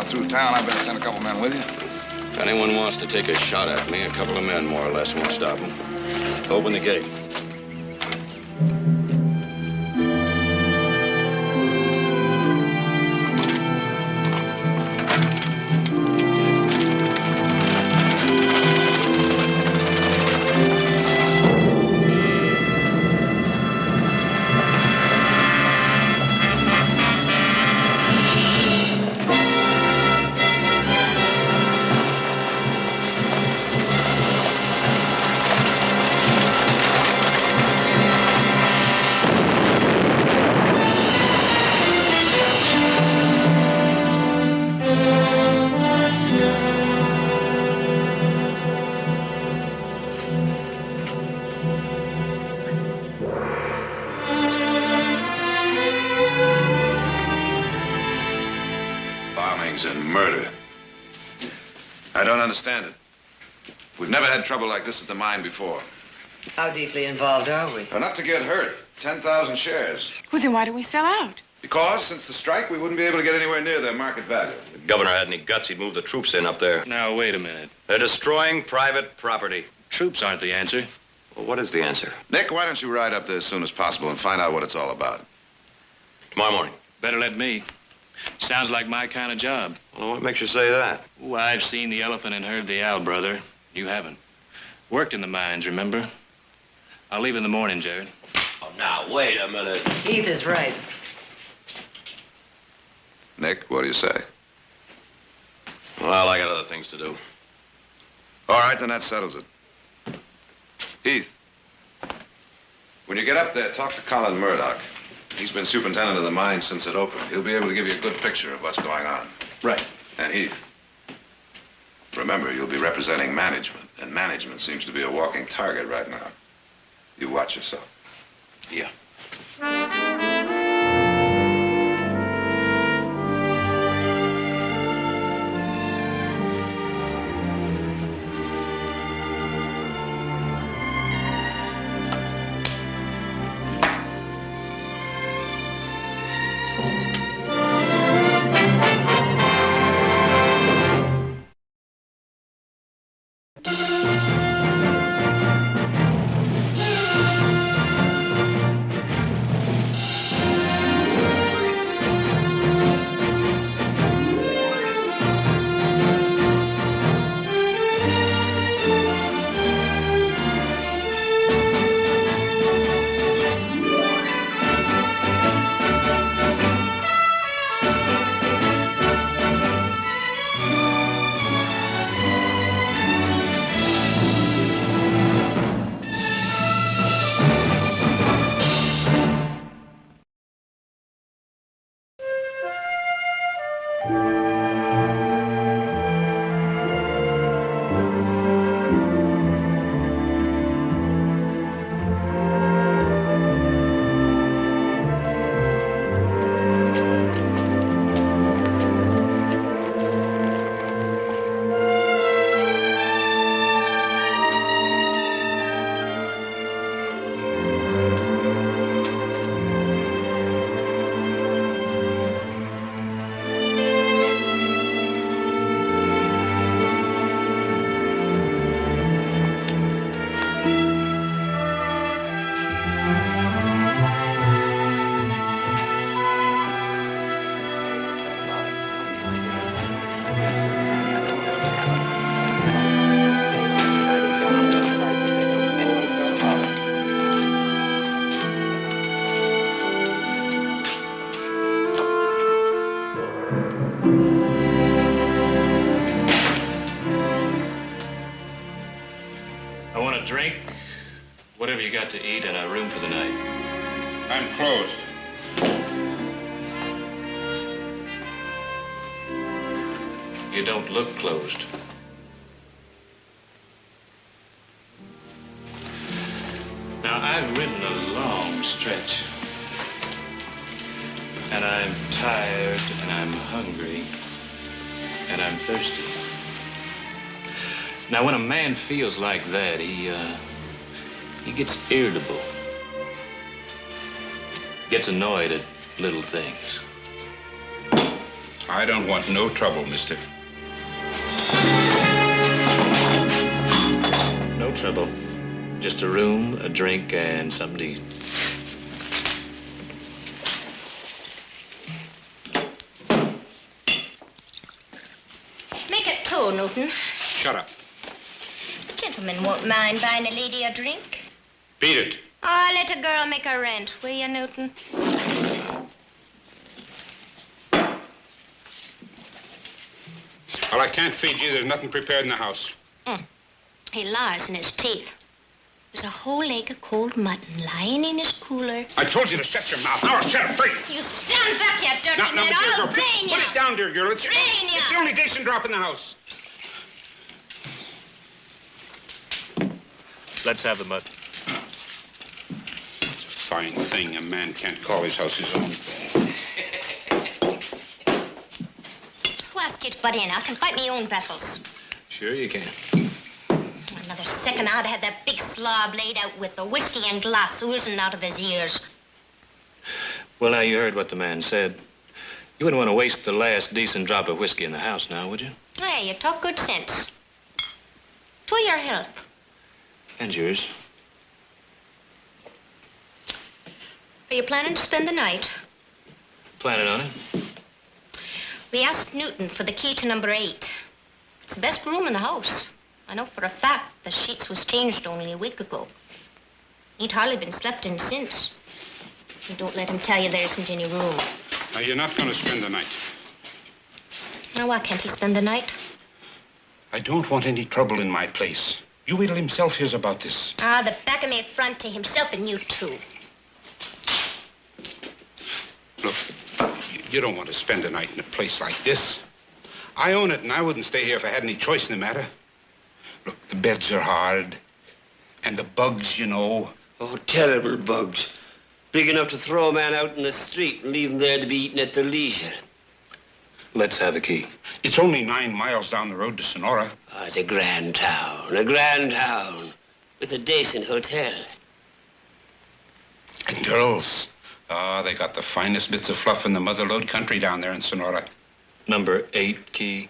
Through town, I better send a couple men with you. If anyone wants to take a shot at me, a couple of men more or less won't stop them. Open the gate. And murder. I don't understand it. We've never had trouble like this at the mine before. How deeply involved are we? Enough to get hurt. 10,000 shares. Well, then why don't we sell out? Because since the strike, we wouldn't be able to get anywhere near their market value. If the governor had any guts, he'd move the troops in up there. Now, wait a minute. They're destroying private property. Troops aren't the answer. Well, what is the answer? Nick, why don't you ride up there as soon as possible and find out what it's all about? Tomorrow morning. Better let me. Sounds like my kind of job. Well, what makes you say that? Oh, I've seen the elephant and heard the owl, brother. You haven't. Worked in the mines, remember? I'll leave in the morning, Jared. Oh, now, wait a minute. Heath is right. Nick, what do you say? Well, I got other things to do. All right, then that settles it. Heath, when you get up there, talk to Colin Murdoch. He's been superintendent of the mine since it opened. He'll be able to give you a good picture of what's going on. Right. And Heath, remember, you'll be representing management, and management seems to be a walking target right now. You watch yourself. Yeah. Drink, whatever you got to eat, and a room for the night. I'm closed. You don't look closed. Now, I've ridden a long stretch. And I'm tired, and I'm hungry, and I'm thirsty. Now, when a man feels like that, he gets irritable. Gets annoyed at little things. I don't want no trouble, mister. No trouble. Just a room, a drink, and something to eat. Make it two, Newton. Shut up. Gentlemen won't mind buying a lady a drink. Beat it. Oh, let a girl make her rent, will you, Newton? Well, I can't feed you. There's nothing prepared in the house. He lies in his teeth. There's a whole leg of cold mutton lying in his cooler. I told you to shut your mouth. Now I'll set it free. You stand back, you dirty Now, man. dear I'll girl, brain you. put it down, dear girl. It's Brain ya. the only decent drop in the house. Let's have the mutton. It's a fine thing a man can't call his house his own. Who asked you to butt in? I can fight my own battles. Sure you can. Another second, I'd have had that big slob laid out with the whiskey and glass oozing out of his ears. Well, now, you heard what the man said. You wouldn't want to waste the last decent drop of whiskey in the house now, would you? Hey, you talk good sense. To your health. And yours. Are you planning to spend the night? Planning on it? We asked Newton for the key to number 8. It's the best room in the house. I know for a fact the sheets was changed only a week ago. Ain't hardly been slept in since. And don't let him tell you there isn't any room. Now, you're not going to spend the night. Now, why can't he spend the night? I don't want any trouble in my place. You wait till himself hears about this. Ah, the back of me front to himself and you too. Look, you don't want to spend the night in a place like this. I own it, and I wouldn't stay here if I had any choice in the matter. Look, the beds are hard, and the bugs, you know. Oh, terrible bugs. Big enough to throw a man out in the street and leave him there to be eaten at their leisure. Let's have a key. It's only 9 miles down the road to Sonora. Oh, it's a grand town, with a decent hotel. And girls. Ah, they got the finest bits of fluff in the motherlode country down there in Sonora. Number 8 key.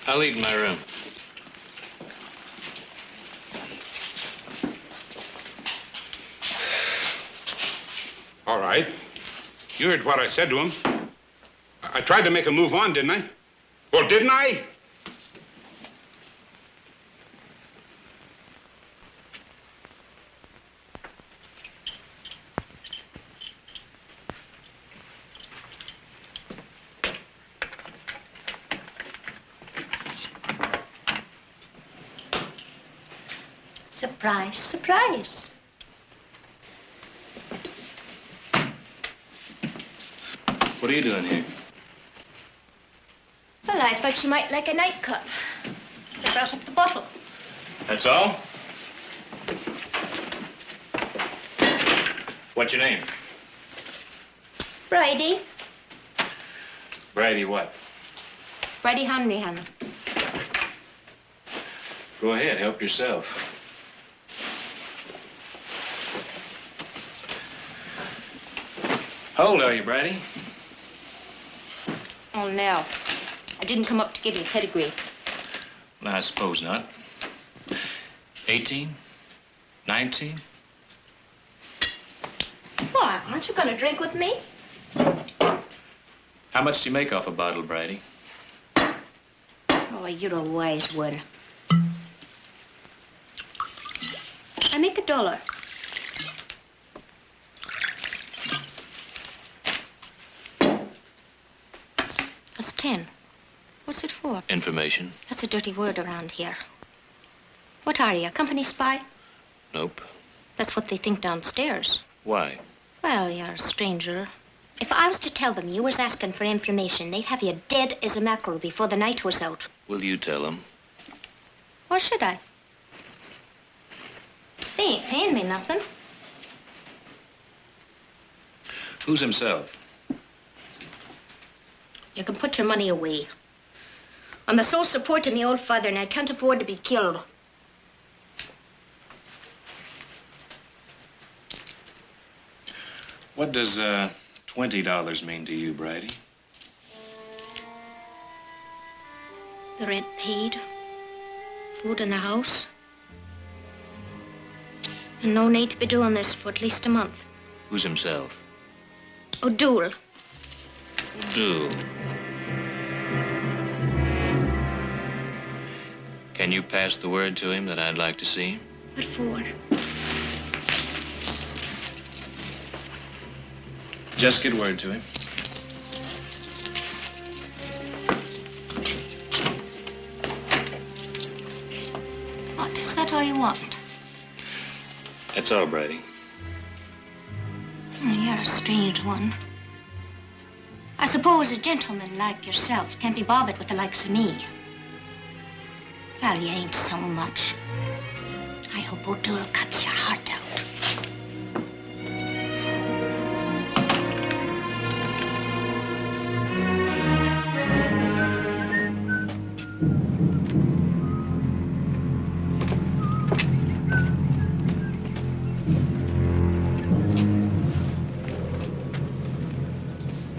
I'll eat in my room. All right. You heard what I said to him. I tried to make a move on, didn't I? Well, didn't I? Surprise, surprise. What are you doing here? Well, I thought you might like a nightcap. So I brought up the bottle. That's all? What's your name? Bridie. Bridie what? Bridie Hanrahan. Go ahead, help yourself. How old are you, Bridie? Oh, no. I didn't come up to give you a pedigree. Well, I suppose not. 18? 19? Why, aren't you going to drink with me? How much do you make off a bottle, Bridie? Oh, you're a wise one. I make $1. That's 10. What's it for? Information. That's a dirty word around here. What are you, a company spy? Nope. That's what they think downstairs. Why? Well, you're a stranger. If I was to tell them you was asking for information, they'd have you dead as a mackerel before the night was out. Will you tell them? Or should I? They ain't paying me nothing. Who's himself? You can put your money away. I'm the sole support of my old father, and I can't afford to be killed. What does $20 mean to you, Brady? The rent paid, food in the house, and no need to be doing this for at least a month. Who's himself? O'Doul. O'Doul. Can you pass the word to him that I'd like to see him? What for? Just get word to him. What, is that all you want? That's all, Brady. You're a strange one. I suppose a gentleman like yourself can't be bothered with the likes of me. Well, you ain't so much. I hope O'Doul cuts your heart out.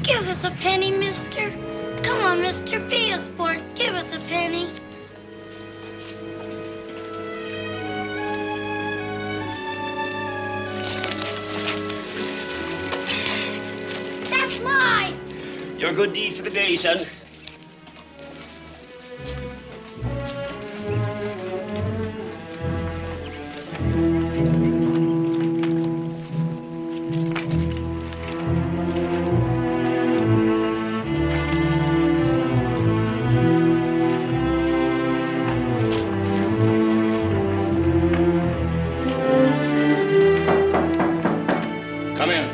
Give us a penny, mister. Come on, mister, be a sport. Give us a penny. That's mine. Your good deed for the day, son. Come in.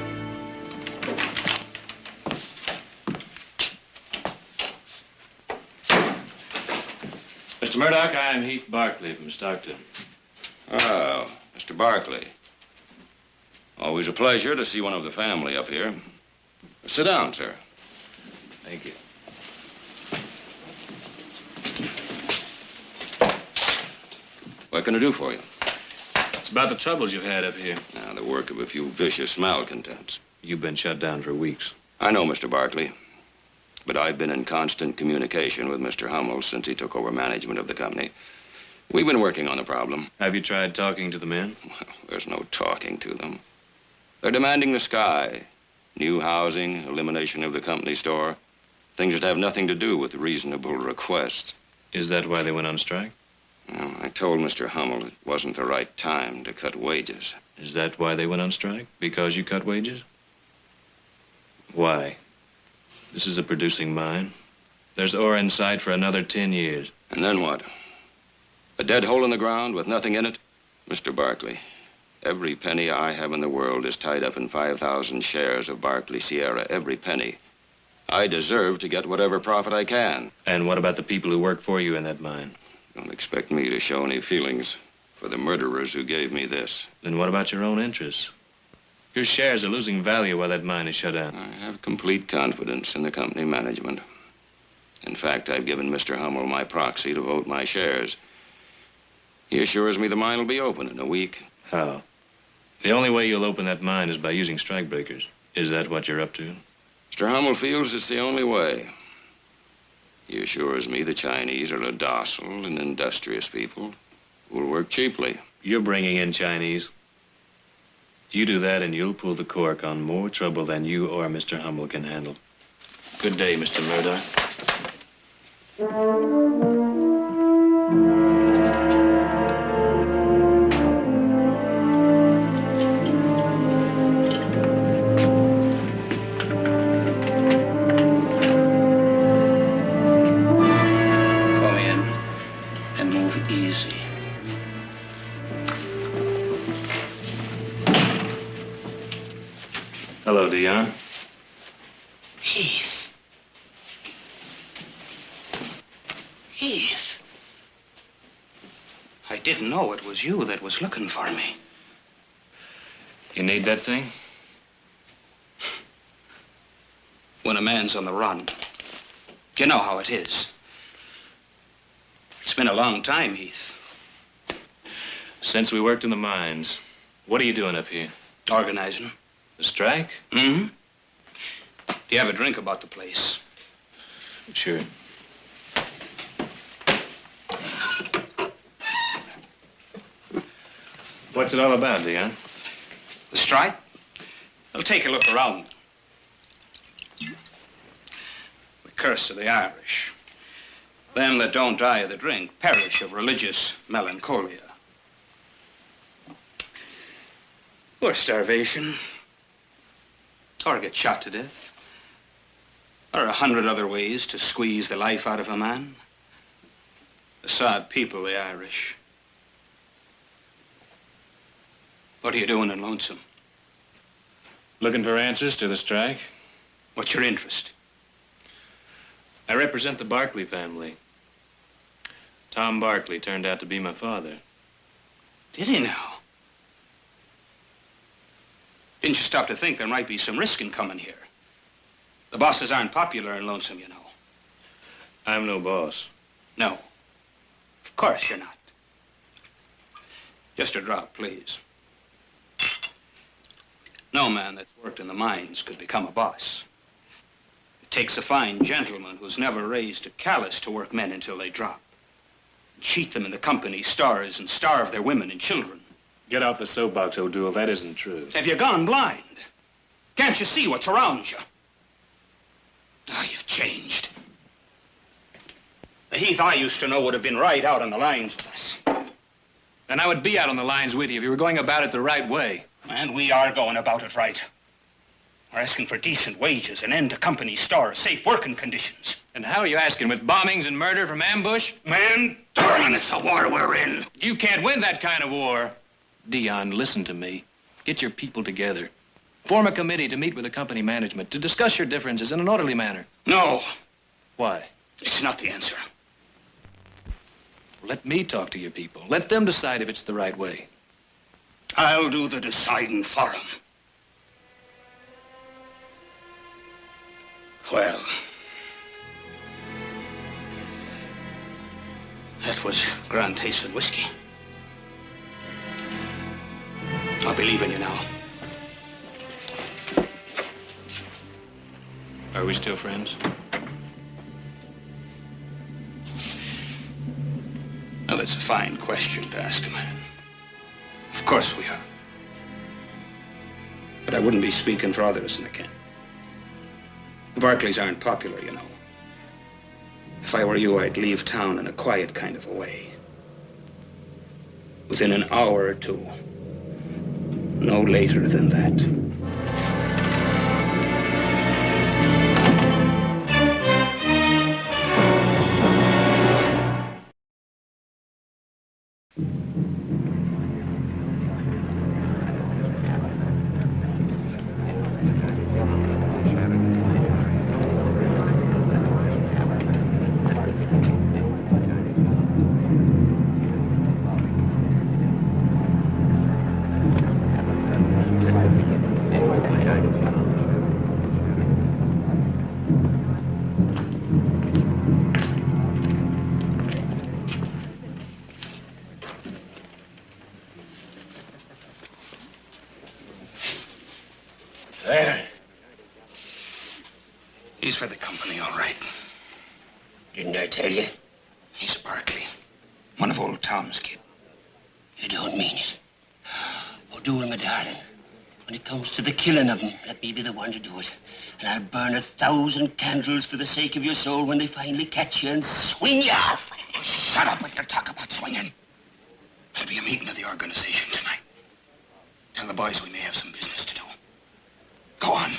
Mr. Murdoch, I'm Heath Barkley from Stockton. Oh, Mr. Barkley. Always a pleasure to see one of the family up here. Sit down, sir. Thank you. What can I do for you? It's about the troubles you've had up here. Now, the work of a few vicious malcontents. You've been shut down for weeks. I know, Mr. Barkley. But I've been in constant communication with Mr. Hummel since he took over management of the company. We've been working on the problem. Have you tried talking to the men? Well, there's no talking to them. They're demanding the sky. New housing, elimination of the company store. Things that have nothing to do with reasonable requests. Is that why they went on strike? Well, I told Mr. Hummel it wasn't the right time to cut wages. Is that why they went on strike? Because you cut wages? Why? This is a producing mine. There's ore in sight for another 10 years. And then what? A dead hole in the ground with nothing in it? Mr. Barkley, every penny I have in the world is tied up in 5,000 shares of Barkley Sierra. Every penny. I deserve to get whatever profit I can. And what about the people who work for you in that mine? Don't expect me to show any feelings for the murderers who gave me this. Then what about your own interests? Your shares are losing value while that mine is shut down. I have complete confidence in the company management. In fact, I've given Mr. Hummel my proxy to vote my shares. He assures me the mine will be open in a week. How? The only way you'll open that mine is by using strikebreakers. Is that what you're up to? Mr. Hummel feels it's the only way. He assures me the Chinese are a docile and industrious people who will work cheaply. You're bringing in Chinese. You do that and you'll pull the cork on more trouble than you or Mr. Hummel can handle. Good day, Mr. Murdoch. Go in and move easy. Hello, Dion. Heath. Heath. I didn't know it was you that was looking for me. You need that thing? When a man's on the run, you know how it is. It's been a long time, Heath. Since we worked in the mines. What are you doing up here? Organizing. The strike? Mm-hmm. Do you have a drink about the place? Sure. What's it all about, Dion? The strike? Well, take a look around. The curse of the Irish. Them that don't die of the drink perish of religious melancholia. Or starvation. Or get shot to death. Or 100 other ways to squeeze the life out of a man. A sad people, the Irish. What are you doing in Lonesome? Looking for answers to the strike? What's your interest? I represent the Barkley family. Tom Barkley turned out to be my father. Did he now? Didn't you stop to think there might be some risk in coming here? The bosses aren't popular in Lonesome, you know. I'm no boss. No. Of course you're not. Just a drop, please. No man that's worked in the mines could become a boss. It takes a fine gentleman who's never raised a callus to work men until they drop. Cheat them in the company stores and starve their women and children. Get off the soapbox, O'Doul. That isn't true. Have you gone blind? Can't you see what's around you? Ah, you've changed. The Heath I used to know would have been right out on the lines with us. And I would be out on the lines with you if you were going about it the right way. And we are going about it right. We're asking for decent wages, an end to company stores, safe working conditions. And how are you asking? With bombings and murder from ambush? Man, darling, it's the war we're in. You can't win that kind of war. Dion, listen to me. Get your people together. Form a committee to meet with the company management to discuss your differences in an orderly manner. No. Why? It's not the answer. Let me talk to your people. Let them decide if it's the right way. I'll do the deciding for them. Well, that was grand tasting whiskey. I'll be leaving you now. Are we still friends? Now, that's a fine question to ask a man. Of course we are. But I wouldn't be speaking for others in the camp. The Barkleys aren't popular, you know. If I were you, I'd leave town in a quiet kind of a way. Within an hour or two. No later than that. There. He's for the company, all right. Didn't I tell you? He's a Barkley. One of old Tom's kid. You don't mean it. O'Doul, my darling, when it comes to the killing of them, let me be the one to do it. And I'll burn 1,000 candles for the sake of your soul when they finally catch you and swing you off. Shut up with your talk about swinging. There'll be a meeting of the organization tonight. Tell the boys we may have some business to do. Go on.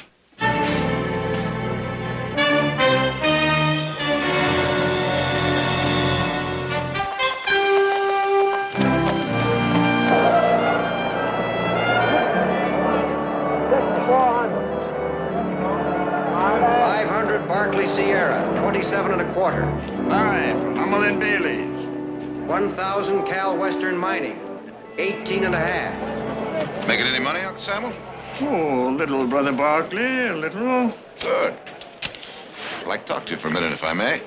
Go on. 27 1/4. All right, from Hummel and Bailey. 1,000 Cal Western Mining, 18 1/2. Making any money, Uncle Samuel? Oh, a little, Brother Barkley, a little. Good. I'd like to talk to you for a minute, if I may.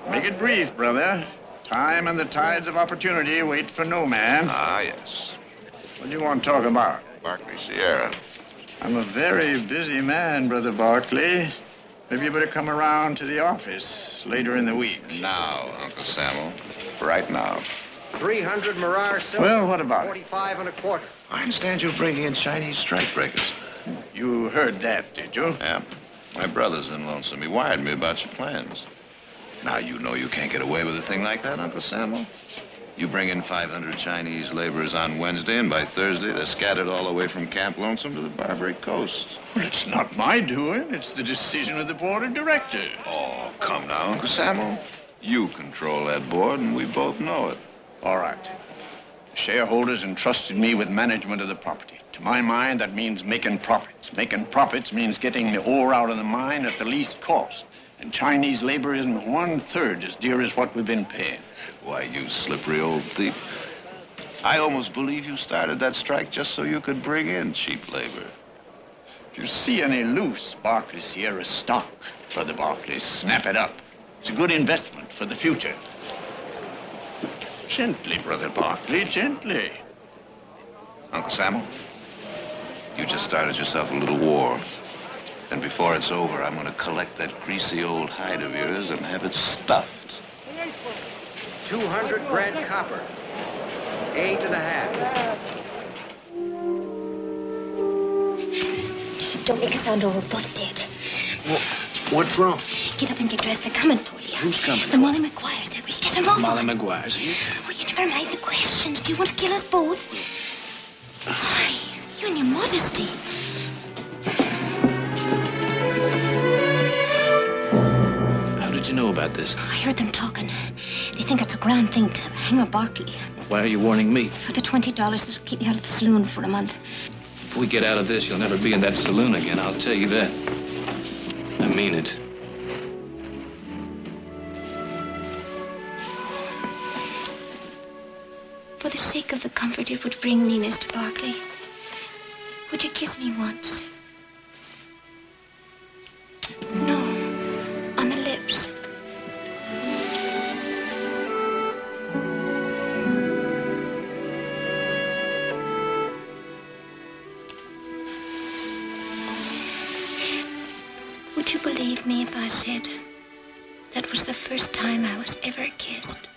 Make it brief, brother. Time and the tides of opportunity wait for no man. Ah, yes. What do you want to talk about? Barkley Sierra. I'm a very busy man, Brother Barkley. Maybe you better come around to the office later in the week. Now, Uncle Samuel. Right now. 300 Marar silver. Well, what about it? 45 1/4. I understand you're bringing in Chinese strikebreakers. You heard that, did you? Yeah. My brother's in Lonesome. He wired me about your plans. Now, you know you can't get away with a thing like that, Uncle Samuel. You bring in 500 Chinese laborers on Wednesday, and by Thursday, they're scattered all the way from Camp Lonesome to the Barbary Coast. Well, it's not my doing. It's the decision of the board of directors. Oh, come now, Uncle Samuel. You control that board, and we both know it. All right. The shareholders entrusted me with management of the property. To my mind, that means making profits. Making profits means getting the ore out of the mine at the least cost. And Chinese labor isn't 1/3 as dear as what we've been paying. Why, you slippery old thief. I almost believe you started that strike just so you could bring in cheap labor. If you see any loose Barkley Sierra stock, Brother Barkley, snap it up. It's a good investment for the future. Gently, Brother Barkley, gently. Uncle Samuel, you just started yourself a little war. And before it's over, I'm going to collect that greasy old hide of yours and have it stuffed. 200 grad copper, 8 1/2. Don't make a sound or we're both dead. What's wrong? Get up and get dressed. They're coming for you. Who's coming? The Molly McGuire's there. We'll get them over. Molly McGuire's here. Oh, you never mind the questions. Do you want to kill us both? Why, you and your modesty. How did you know about this? I heard them talking. They think it's a grand thing to hang a Barkley. Why are you warning me? For the $20 that'll keep me out of the saloon for a month. If we get out of this, you'll never be in that saloon again, I'll tell you that. I mean it. For the sake of the comfort it would bring me, Mr. Barkley, would you kiss me once? No, on the lips. Would you believe me if I said that was the first time I was ever kissed?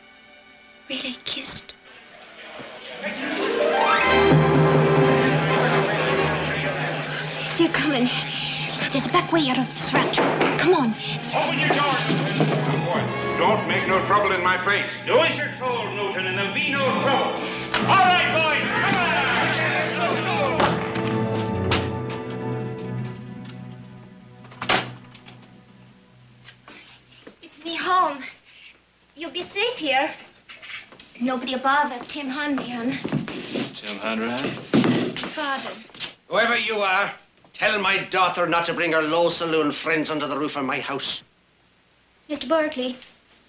Really kissed? They're coming. There's a back way out of this ranch. Come on. Open your door. Don't make no trouble in my place. Do as you're told, Newton, and there'll be no trouble. All right, boys, come on. It's me home. You'll be safe here. Nobody'll bother Tim Hanrahan. Tim Hanrahan? Father. Whoever you are, tell my daughter not to bring her low saloon friends under the roof of my house. Mr. Barkley,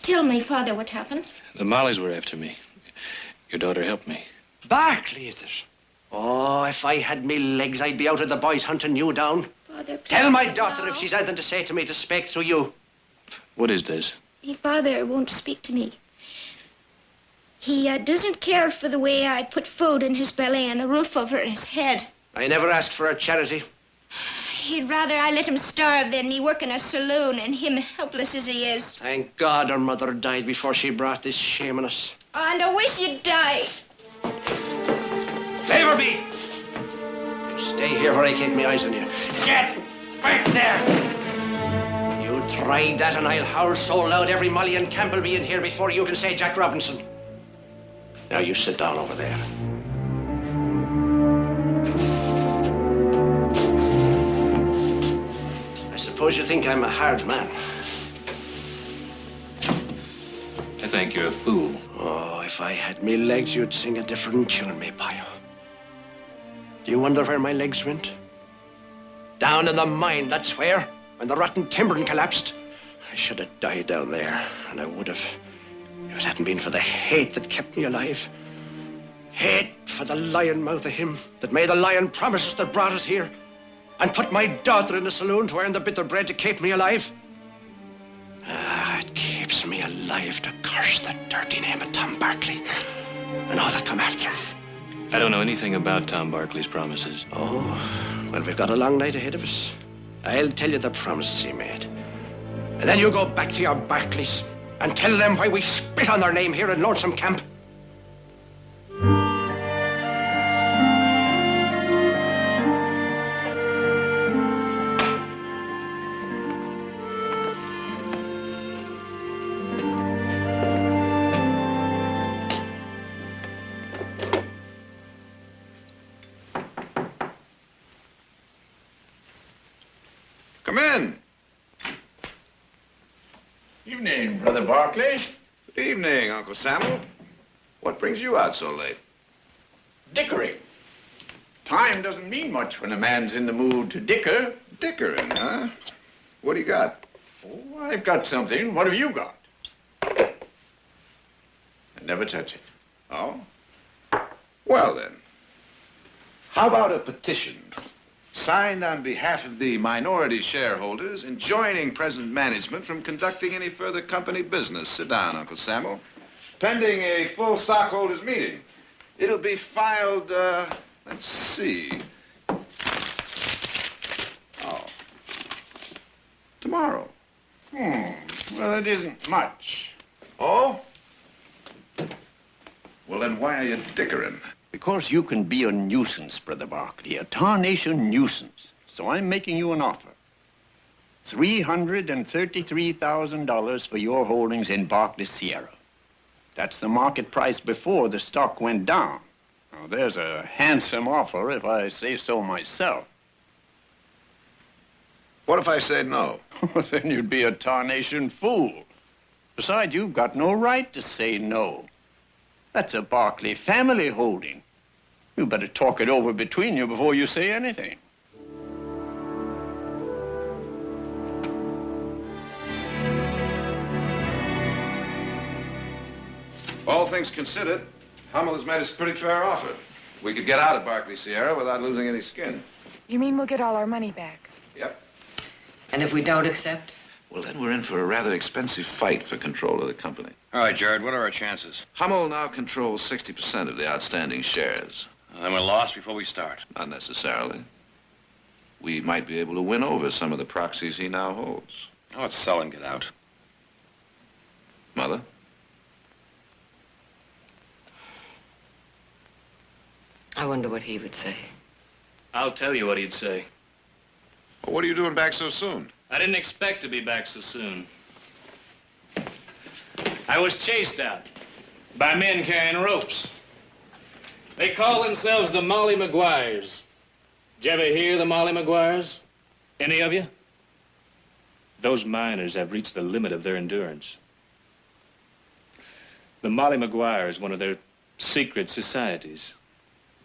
tell my father what happened. The Mollies were after me. Your daughter helped me. Barkley, is it? Oh, if I had me legs, I'd be out of the boys hunting you down. Father, please. Tell my daughter if she's anything to say to me to speak through you. What is this? Your father won't speak to me. He doesn't care for the way I put food in his belly and a roof over his head. I never asked for a charity. He'd rather I let him starve than me work in a saloon and him helpless as he is. Thank God her mother died before she brought this shame on us. And I wish you'd die. Favor me! You stay here where I keep my eyes on you. Get back there! You tried that and I'll howl so loud every Molly and Campbell will be in here before you can say Jack Robinson. Now you sit down over there. I suppose you think I'm a hard man. I think you're a fool. Oh, if I had me legs, you'd sing a different tune, me pile. Do you wonder where my legs went? Down in the mine, that's where, when the rotten timbering collapsed. I should have died down there, and I would have, if it hadn't been for the hate that kept me alive. Hate for the lion mouth of him that made the lion promises that brought us here and put my daughter in the saloon to earn the bitter bread to keep me alive. It keeps me alive to curse the dirty name of Tom Barkley and all that come after him. I don't know anything about Tom Barkley's promises. Oh, well, we've got a long night ahead of us. I'll tell you the promises he made. And then you go back to your Barkleys and tell them why we spit on their name here in Lonesome Camp. Come in. Evening, Brother Barkley. Good evening, Uncle Samuel. What brings you out so late? Dickering. Time doesn't mean much when a man's in the mood to dicker. Dickering, huh? What do you got? Oh, I've got something. What have you got? I never touch it. Oh? Well, then. How about a petition signed on behalf of the minority shareholders enjoining present management from conducting any further company business? Sit down, Uncle Samuel. Pending a full stockholders meeting. It'll be filed, let's see. Oh. Tomorrow. Well, it isn't much. Oh? Well, then why are you dickering? Because you can be a nuisance, Brother Barkley, a tarnation nuisance. So I'm making you an offer. $333,000 for your holdings in Barkley Sierra. That's the market price before the stock went down. Now, there's a handsome offer, if I say so myself. What if I say no? Then you'd be a tarnation fool. Besides, you've got no right to say no. That's a Barkley family holding. You better talk it over between you before you say anything. All things considered, Hummel has made us a pretty fair offer. We could get out of Barkley Sierra without losing any skin. You mean we'll get all our money back? Yep. And if we don't accept? Well, then we're in for a rather expensive fight for control of the company. All right, Jared, what are our chances? Hummel now controls 60% of the outstanding shares. Then we're lost before we start. Not necessarily. We might be able to win over some of the proxies he now holds. Now let's sell and get out. Mother? I wonder what he would say. I'll tell you what he'd say. Well, what are you doing back so soon? I didn't expect to be back so soon. I was chased out by men carrying ropes. They call themselves the Molly Maguires. Did you ever hear the Molly Maguires? Any of you? Those miners have reached the limit of their endurance. The Molly Maguire is one of their secret societies,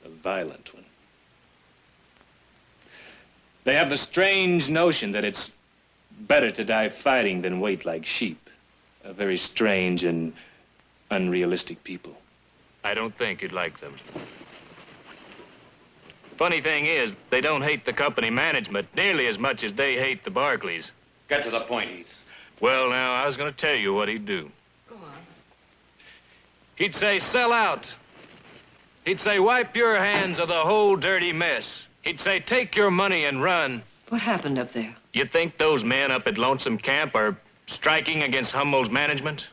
a violent one. They have the strange notion that it's better to die fighting than wait like sheep. A very strange and unrealistic people. I don't think you'd like them. Funny thing is, they don't hate the company management nearly as much as they hate the Barkleys. Get to the point, Heath. Well, now, I was going to tell you what he'd do. Go on. He'd say, sell out. He'd say, wipe your hands of the whole dirty mess. He'd say, take your money and run. What happened up there? You think those men up at Lonesome Camp are striking against Hummel's management?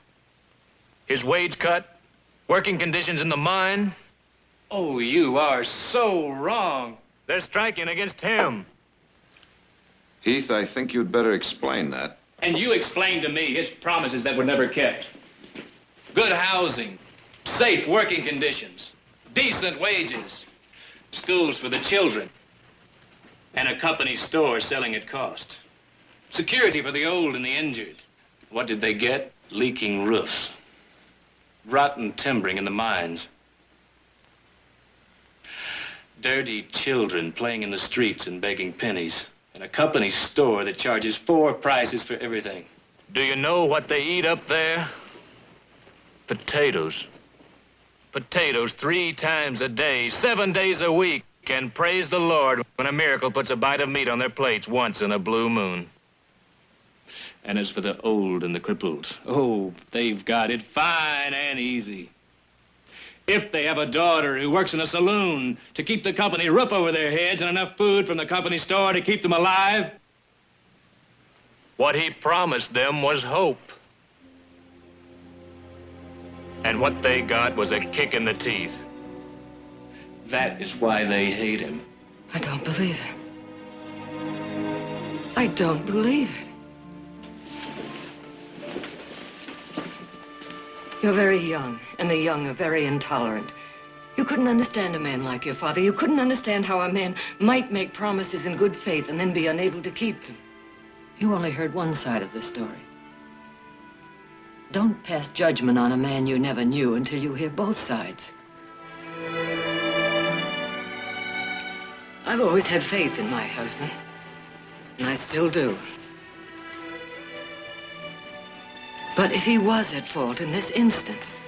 His wage cut? Working conditions in the mine? Oh, you are so wrong. They're striking against him. Heath, I think you'd better explain that. And you explained to me his promises that were never kept. Good housing, safe working conditions, decent wages, schools for the children, and a company store selling at cost. Security for the old and the injured. What did they get? Leaking roofs, rotten timbering in the mines, dirty children playing in the streets and begging pennies, and a company store that charges 4 prices for everything. Do you know what they eat up there? Potatoes. Potatoes 3 times a day, 7 days a week, and praise the Lord when a miracle puts a bite of meat on their plates once in a blue moon. And as for the old and the crippled, oh, they've got it fine and easy. If they have a daughter who works in a saloon to keep the company roof over their heads and enough food from the company store to keep them alive, what he promised them was hope. And what they got was a kick in the teeth. That is why they hate him. I don't believe it. I don't believe it. You're very young, and the young are very intolerant. You couldn't understand a man like your father. You couldn't understand how a man might make promises in good faith and then be unable to keep them. You only heard one side of the story. Don't pass judgment on a man you never knew until you hear both sides. I've always had faith in my husband, and I still do. But if he was at fault in this instance,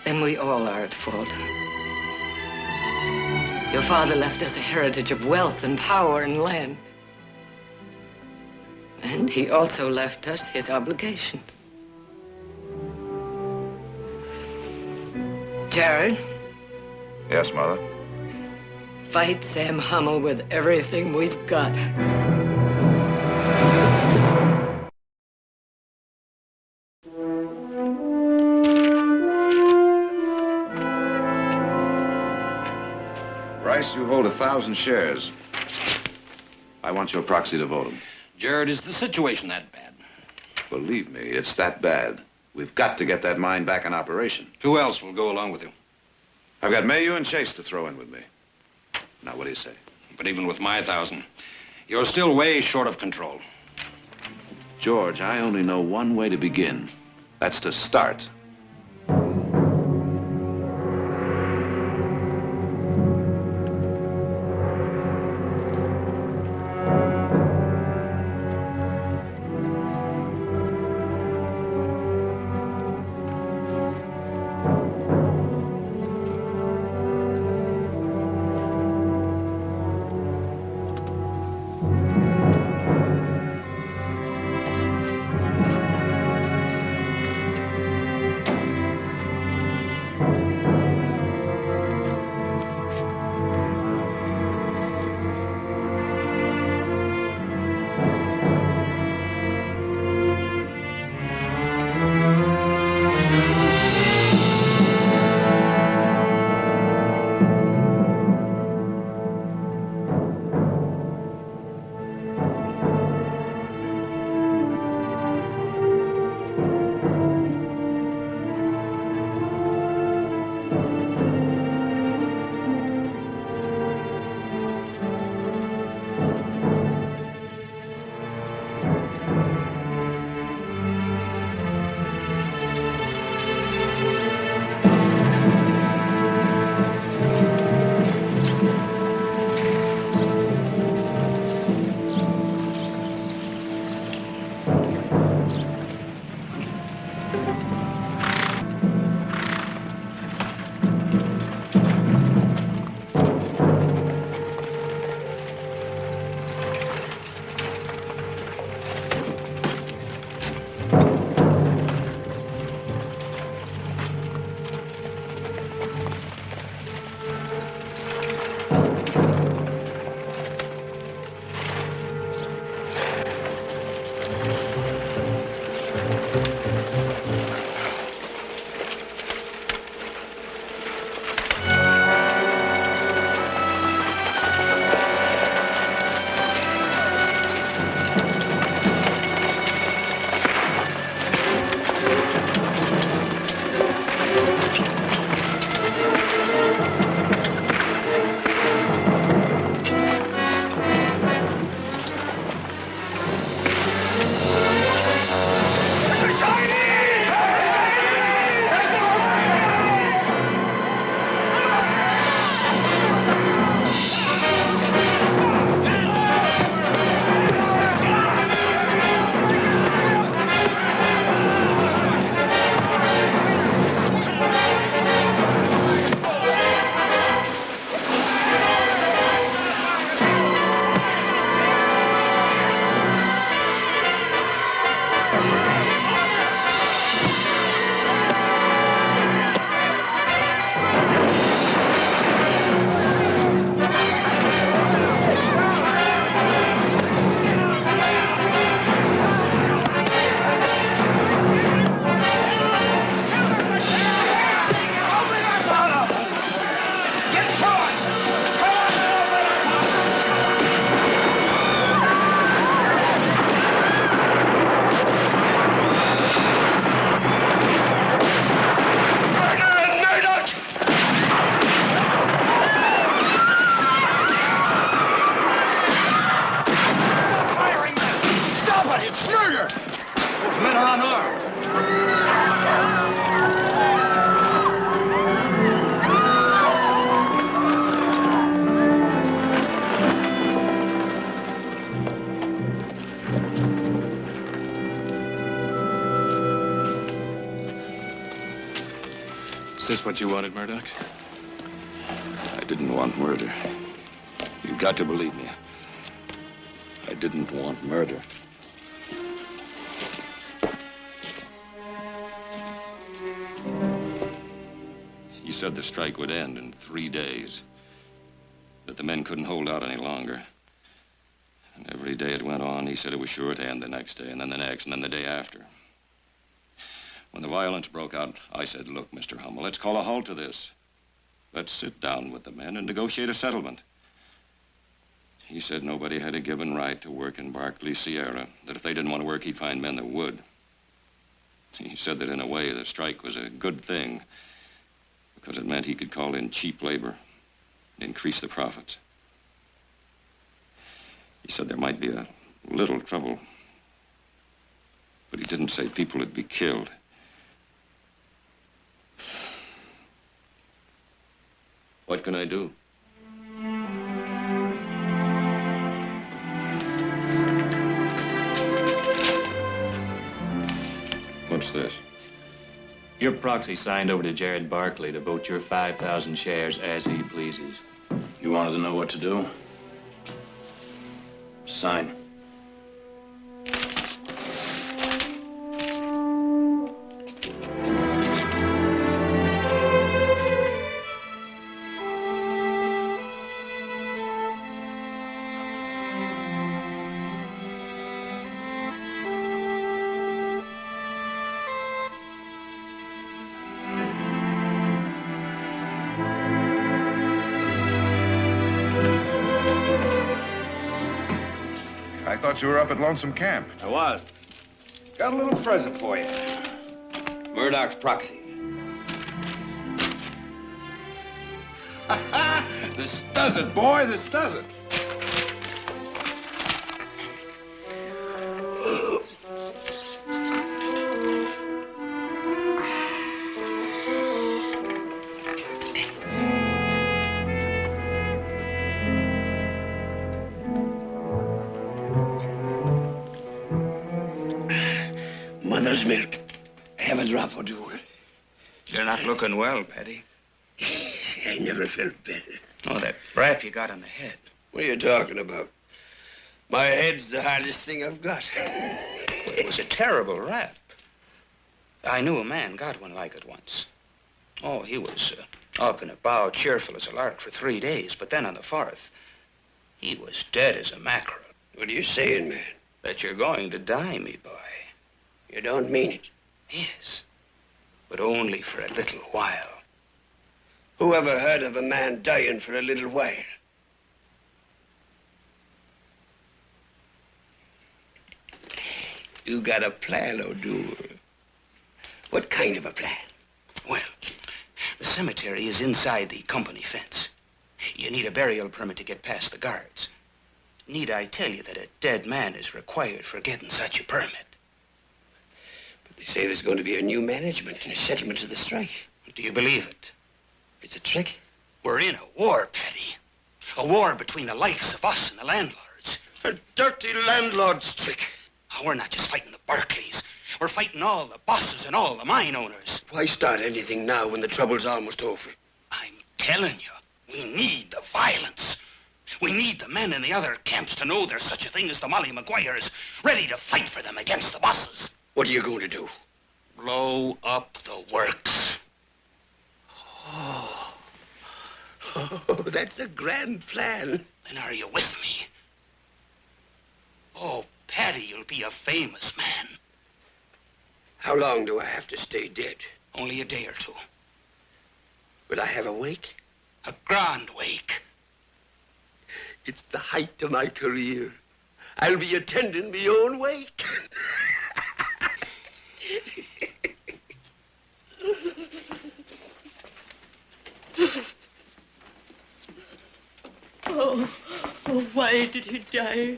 then we all are at fault. Your father left us a heritage of wealth and power and land. And he also left us his obligations. Jared? Yes, Mother? Fight Sam Hummel with everything we've got. Bryce, you hold 1,000 shares. I want your proxy to vote them. Jared, is the situation that bad? Believe me, it's that bad. We've got to get that mine back in operation. Who else will go along with you? I've got Mayhew and Chase to throw in with me. Now, what do you say? But even with my 1,000, you're still way short of control. George, I only know one way to begin. That's to start. this what you wanted, Murdoch? I didn't want murder. You've got to believe me. I didn't want murder. He said the strike would end in 3 days, that the men couldn't hold out any longer. And every day it went on, he said it was sure to end the next day, and then the next, and then the day after. When the violence broke out, I said, look, Mr. Hummel, let's call a halt to this. Let's sit down with the men and negotiate a settlement. He said nobody had a given right to work in Barclay Sierra, that if they didn't want to work, he'd find men that would. He said that in a way, the strike was a good thing, because it meant he could call in cheap labor and increase the profits. He said there might be a little trouble, but he didn't say people would be killed. What can I do? What's this? Your proxy signed over to Jared Barkley to vote your 5,000 shares as he pleases. You wanted to know what to do? Sign. I thought you were up at Lonesome Camp. I was. Got a little present for you. Murdoch's proxy. This does it, boy. This does it. Mother's milk. Have a drop or two. You're not looking well, Paddy. I never felt better. Oh, that rap you got on the head. What are you talking about? My head's the hardest thing I've got. It was a terrible rap. I knew a man got one like it once. Oh, he was up and about, cheerful as a lark for 3 days, but then on the 4th, he was dead as a mackerel. What are you saying, man? That you're going to die, me boy. You don't mean it. Yes, but only for a little while. Who ever heard of a man dying for a little while? You got a plan, O'Doul. What kind of a plan? Well, the cemetery is inside the company fence. You need a burial permit to get past the guards. Need I tell you that a dead man is required for getting such a permit? But they say there's going to be a new management and a settlement of the strike. Do you believe it? It's a trick. We're in a war, Paddy. A war between the likes of us and the landlords. A dirty landlord's trick. Oh, we're not just fighting the Barclays. We're fighting all the bosses and all the mine owners. Why start anything now when the trouble's almost over? I'm telling you, we need the violence. We need the men in the other camps to know there's such a thing as the Molly Maguires, ready to fight for them against the bosses. What are you going to do? Blow up the works. Oh, that's a grand plan. Then are you with me? Oh, Paddy, you'll be a famous man. How long do I have to stay dead? Only a day or two. Will I have a wake? A grand wake. It's the height of my career. I'll be attending my own wake. Oh, why did he die?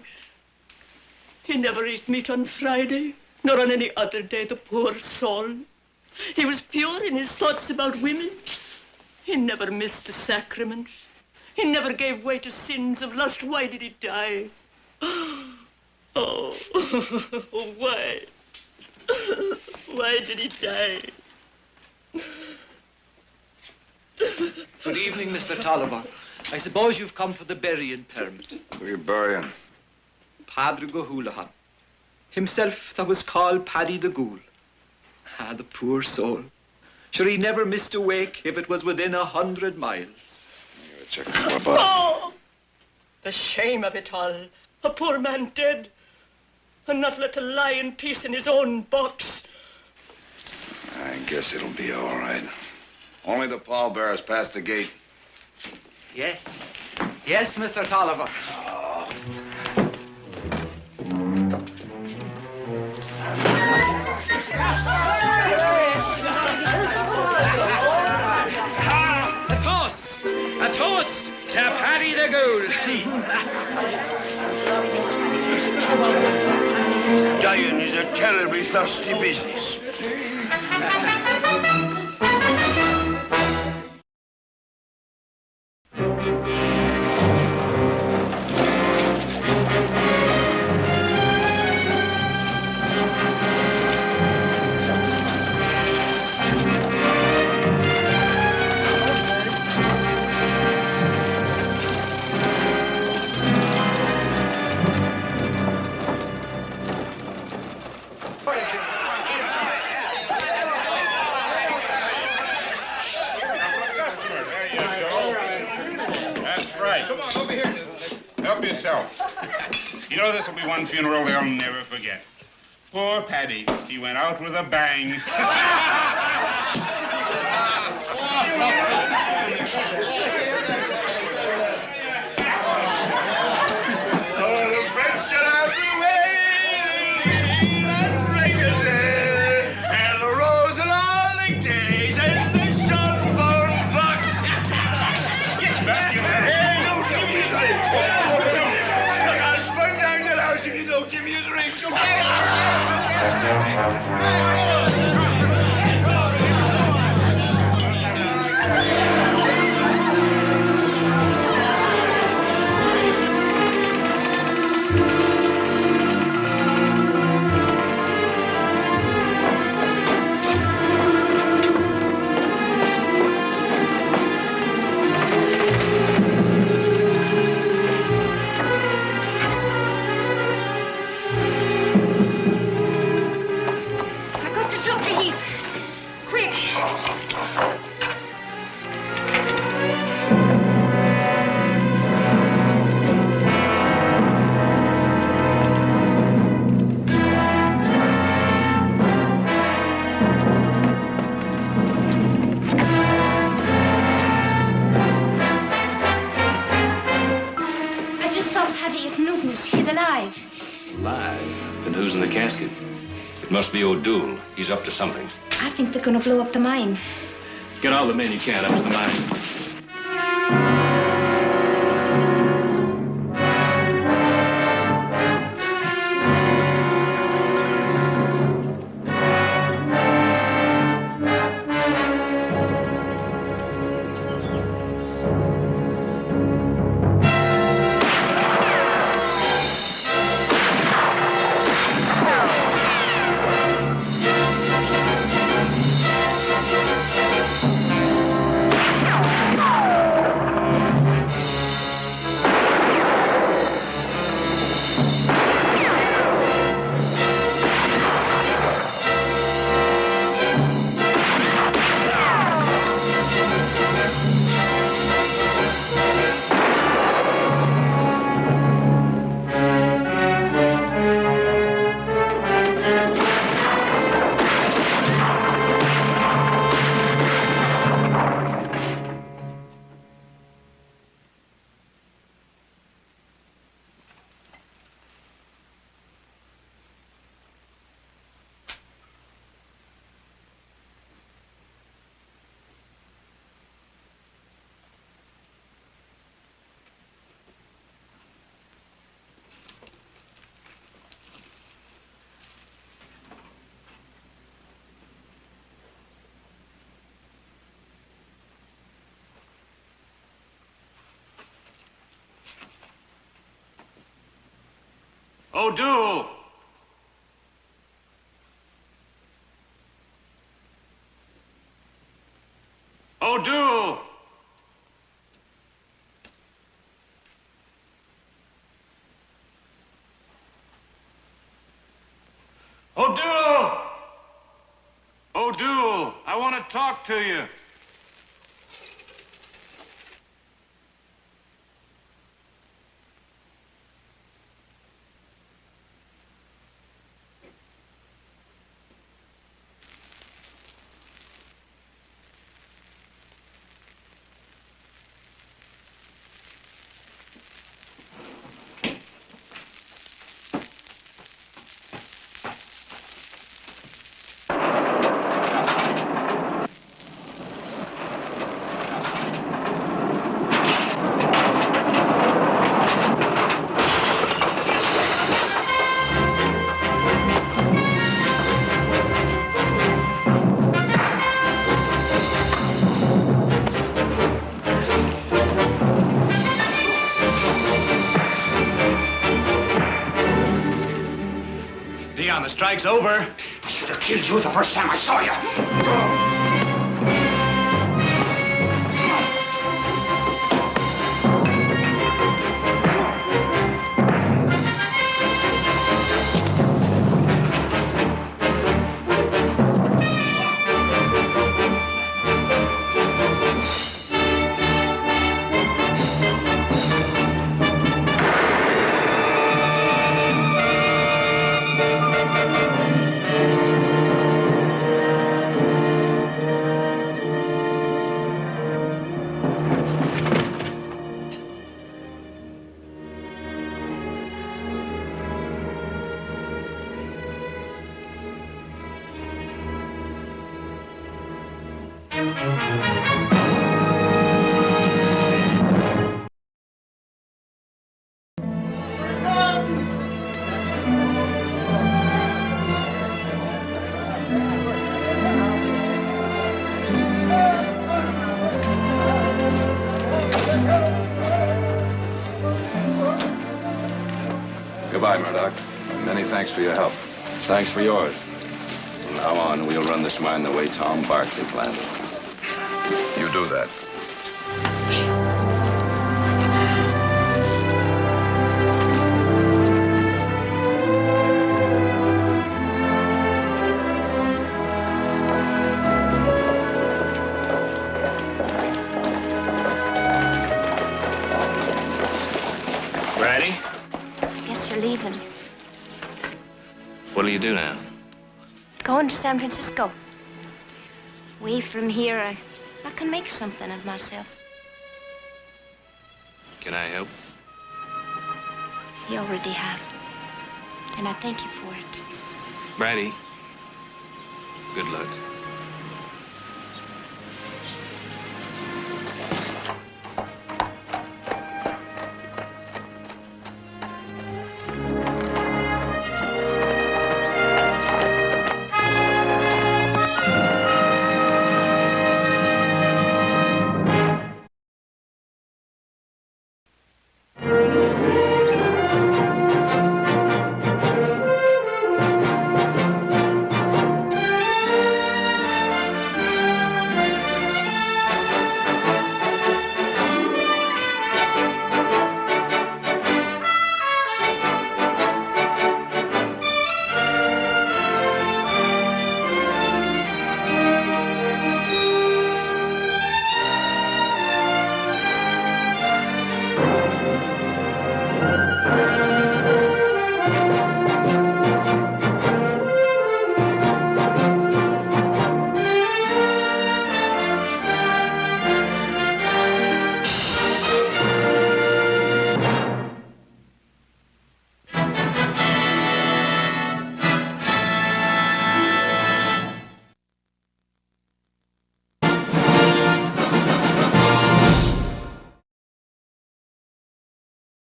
He never ate meat on Friday, nor on any other day, the poor soul. He was pure in his thoughts about women. He never missed the sacraments. He never gave way to sins of lust. Why did he die? Oh, why? Why did he die? Good evening, Mr. Tolliver. I suppose you've come for the burying permit. Who are you burying? Padre Gohulahan. Himself that was called Paddy the Ghoul. Ah, the poor soul. Sure, he never missed a wake if it was within 100 miles. Check my butt. Oh! The shame of it all. A poor man dead. And not let to lie in peace in his own box. I guess it'll be all right. Only the pallbearers past the gate. Yes. Yes, Mr. Tolliver. A toast! A toast to Paddy the Ghoul! Dying is a terribly thirsty business. That's right. Come on, over here. Help yourself. You know, this will be one funeral they'll never forget. Poor Paddy. He went out with a bang. Oh, the French are out the way, that break-a day, and the rose and all the gays, and the shotgun box. Get back in there. Hey, don't give me a drink. Look, I'll spun down your house if you don't give me a drink. I've got to drop the heap. Quick. I just saw Paddy at Newton's. He's alive. Alive? Then who's in the casket? It must be O'Doul. He's up to something. I think they're gonna blow up the mine. Get all the men you can up to the mine. O'Doul! O'Doul! O'Doul! O'Doul, I want to talk to you. Dion, the strike's over. I should have killed you the first time I saw you. Goodbye, Murdoch. And many thanks for your help. Thanks for yours. From now on, we'll run this mine the way Tom Barkley planned it. You do that. Ready? Guess you're leaving. What'll you do now? Going to San Francisco. Away from here, I can make something of myself. Can I help? You already have. And I thank you for it. Brady, good luck.